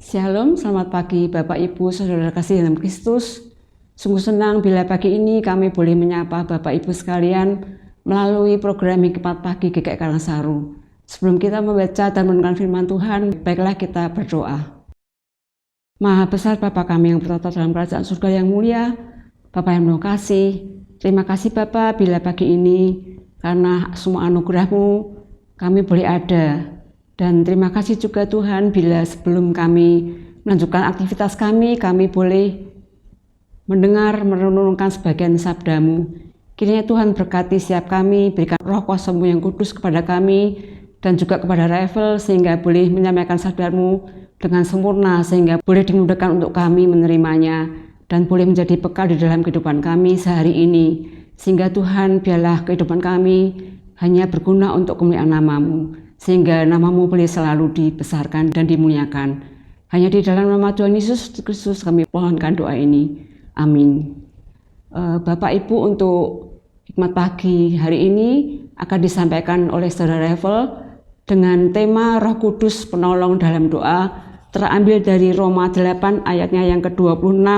Shalom, selamat pagi Bapak Ibu, Saudara kasih dalam Kristus. Sungguh senang bila pagi ini kami boleh menyapa Bapak Ibu sekalian melalui program Hikmat Pagi GKI Karangsaru. Sebelum kita membaca dan merenungkan firman Tuhan, baiklah kita berdoa. Maha besar Bapa kami yang bertata dalam kerajaan surga yang mulia, Bapa yang penuh kasih, terima kasih Bapa bila pagi ini karena semua anugerah-Mu kami boleh ada. Dan terima kasih juga Tuhan bila sebelum kami melanjutkan aktivitas kami boleh mendengar, merenungkan sebagian sabda-Mu. Kiranya Tuhan berkati setiap kami, berikan roh kuasa-Mu yang kudus kepada kami dan juga kepada Rafael sehingga boleh menyampaikan sabda-Mu dengan sempurna sehingga boleh dimudahkan untuk kami menerimanya dan boleh menjadi bekal di dalam kehidupan kami sehari ini. Sehingga Tuhan biarlah kehidupan kami hanya berguna untuk kemuliaan nama-Mu. Sehingga nama-Mu boleh selalu dibesarkan dan dimuliakan. Hanya di dalam nama Tuhan Yesus Kristus kami mohonkan doa ini. Amin. Bapak Ibu, untuk Hikmat Pagi hari ini akan disampaikan oleh Saudara Rafael dengan tema Roh Kudus penolong dalam doa, terambil dari Roma 8 ayatnya yang ke-26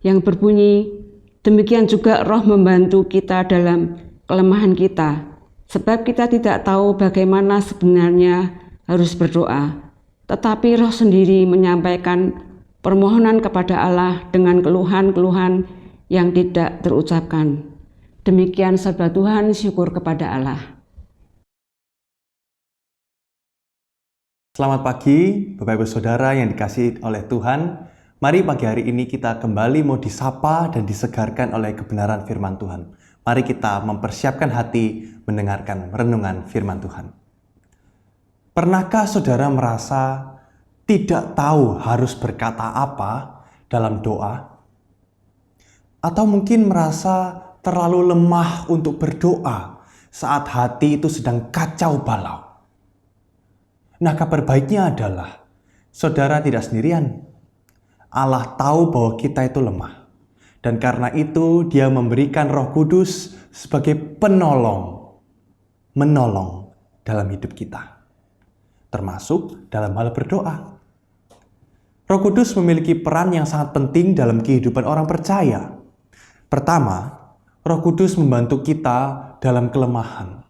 yang berbunyi, demikian juga Roh membantu kita dalam kelemahan kita. Sebab kita tidak tahu bagaimana sebenarnya harus berdoa, tetapi Roh sendiri menyampaikan permohonan kepada Allah dengan keluhan-keluhan yang tidak terucapkan. Demikian sabda Tuhan, syukur kepada Allah. Selamat pagi Bapak Ibu Saudara yang dikasihi oleh Tuhan. Mari pagi hari ini kita kembali mau disapa dan disegarkan oleh kebenaran firman Tuhan. Mari kita mempersiapkan hati mendengarkan renungan firman Tuhan. Pernahkah saudara merasa tidak tahu harus berkata apa dalam doa? Atau mungkin merasa terlalu lemah untuk berdoa saat hati itu sedang kacau balau? Nah, kabar baiknya adalah saudara tidak sendirian. Allah tahu bahwa kita itu lemah. Dan karena itu Dia memberikan Roh Kudus sebagai menolong dalam hidup kita, termasuk dalam hal berdoa. Roh Kudus memiliki peran yang sangat penting dalam kehidupan orang percaya. Pertama, Roh Kudus membantu kita dalam kelemahan.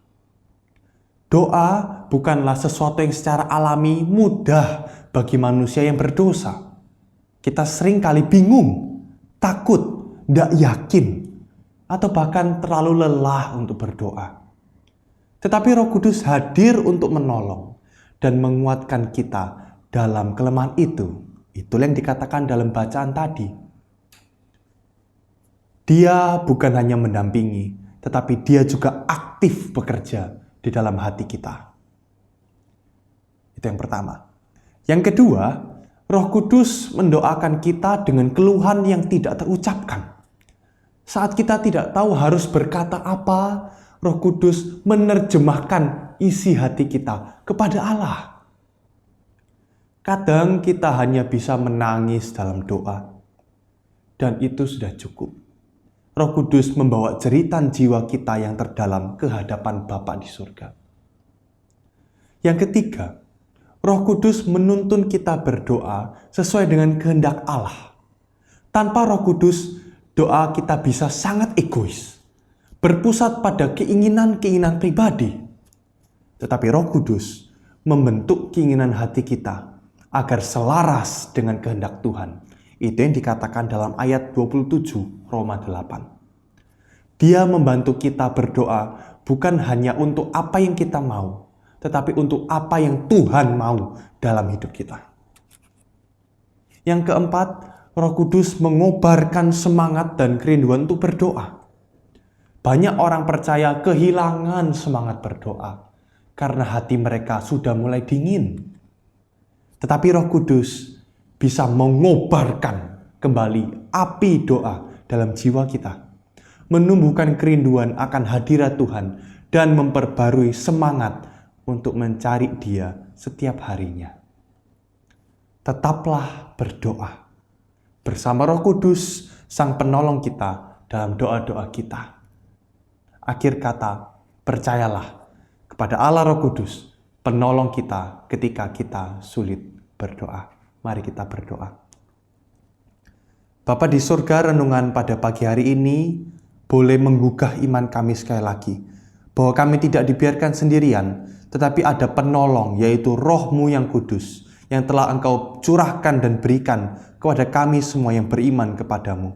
Doa bukanlah sesuatu yang secara alami mudah bagi manusia yang berdosa. Kita sering kali bingung, takut, tidak yakin, atau bahkan terlalu lelah untuk berdoa. Tetapi Roh Kudus hadir untuk menolong dan menguatkan kita dalam kelemahan itu. Itulah yang dikatakan dalam bacaan tadi. Dia bukan hanya mendampingi, tetapi Dia juga aktif bekerja di dalam hati kita. Itu yang pertama. Yang kedua, Roh Kudus mendoakan kita dengan keluhan yang tidak terucapkan. Saat kita tidak tahu harus berkata apa, Roh Kudus menerjemahkan isi hati kita kepada Allah. Kadang kita hanya bisa menangis dalam doa, dan itu sudah cukup. Roh Kudus membawa jeritan jiwa kita yang terdalam ke hadapan Bapa di surga. Yang ketiga, Roh Kudus menuntun kita berdoa sesuai dengan kehendak Allah. Tanpa Roh Kudus, doa kita bisa sangat egois, berpusat pada keinginan-keinginan pribadi. Tetapi Roh Kudus membentuk keinginan hati kita agar selaras dengan kehendak Tuhan. Itu yang dikatakan dalam ayat 27 Roma 8. Dia membantu kita berdoa bukan hanya untuk apa yang kita mau, tetapi untuk apa yang Tuhan mau dalam hidup kita. Yang keempat, Roh Kudus mengobarkan semangat dan kerinduan untuk berdoa. Banyak orang percaya kehilangan semangat berdoa karena hati mereka sudah mulai dingin. Tetapi Roh Kudus bisa mengobarkan kembali api doa dalam jiwa kita, menumbuhkan kerinduan akan hadirat Tuhan dan memperbarui semangat untuk mencari Dia setiap harinya. Tetaplah berdoa bersama Roh Kudus, Sang Penolong kita dalam doa-doa kita. Akhir kata, percayalah kepada Allah Roh Kudus, penolong kita ketika kita sulit berdoa. Mari kita berdoa. Bapa di surga, renungan pada pagi hari ini boleh menggugah iman kami sekali lagi. Bahwa kami tidak dibiarkan sendirian, tetapi ada penolong, yaitu Roh-Mu yang kudus, yang telah Engkau curahkan dan berikan kepada kami semua yang beriman kepadamu.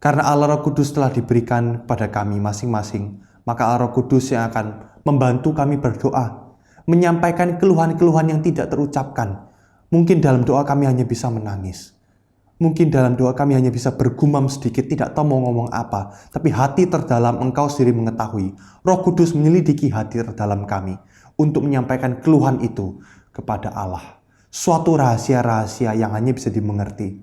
Karena Allah Roh Kudus telah diberikan pada kami masing-masing, maka Allah Roh Kudus yang akan membantu kami berdoa, menyampaikan keluhan-keluhan yang tidak terucapkan. Mungkin dalam doa kami hanya bisa menangis. Mungkin dalam doa kami hanya bisa bergumam sedikit, tidak tahu mau ngomong apa. Tapi hati terdalam Engkau sendiri mengetahui. Roh Kudus menyelidiki hati terdalam kami untuk menyampaikan keluhan itu kepada Allah. Suatu rahasia-rahasia yang hanya bisa dimengerti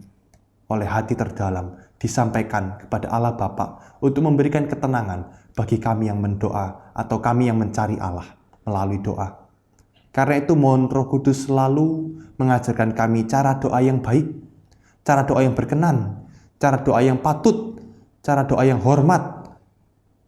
oleh hati terdalam, disampaikan kepada Allah Bapa untuk memberikan ketenangan bagi kami yang mendoa atau kami yang mencari Allah melalui doa. Karena itu mohon Roh Kudus selalu mengajarkan kami cara doa yang baik, cara doa yang berkenan, cara doa yang patut, cara doa yang hormat,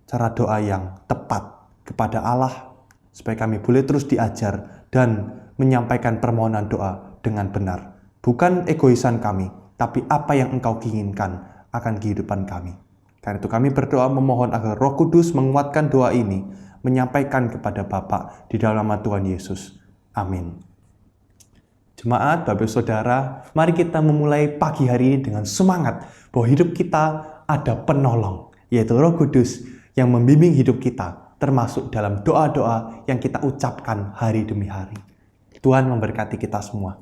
cara doa yang tepat kepada Allah, supaya kami boleh terus diajar dan menyampaikan permohonan doa dengan benar. Bukan egoisan kami, tapi apa yang Engkau inginkan akan kehidupan kami. Karena itu kami berdoa memohon agar Roh Kudus menguatkan doa ini, menyampaikan kepada Bapa di dalam nama Tuhan Yesus. Amin. Jemaat, Bapak Saudara, mari kita memulai pagi hari ini dengan semangat bahwa hidup kita ada penolong, yaitu Roh Kudus yang membimbing hidup kita, termasuk dalam doa-doa yang kita ucapkan hari demi hari. Tuhan memberkati kita semua.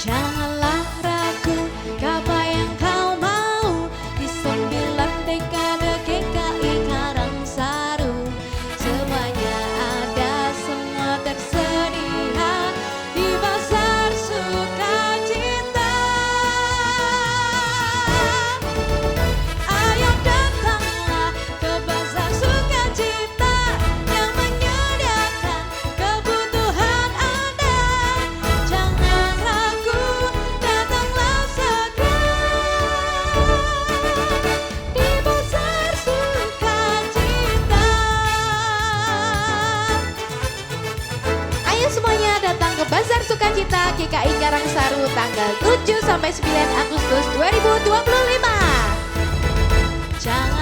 Janganlah ragu, apa yang kau mau di 9 dekade GKI Karangsaru. Semuanya ada, semua tersedia di Bazar Sukacita. Ayo datanglah ke Bazar Sukacita yang menyediakan kebutuhan Anda. Jangan ragu, datanglah segera di Bazar Sukacita. Ayo semuanya datang ke Bazar Sukacita GKI Karangsaru tanggal 7 sampai 9 Agustus 2025. Jangan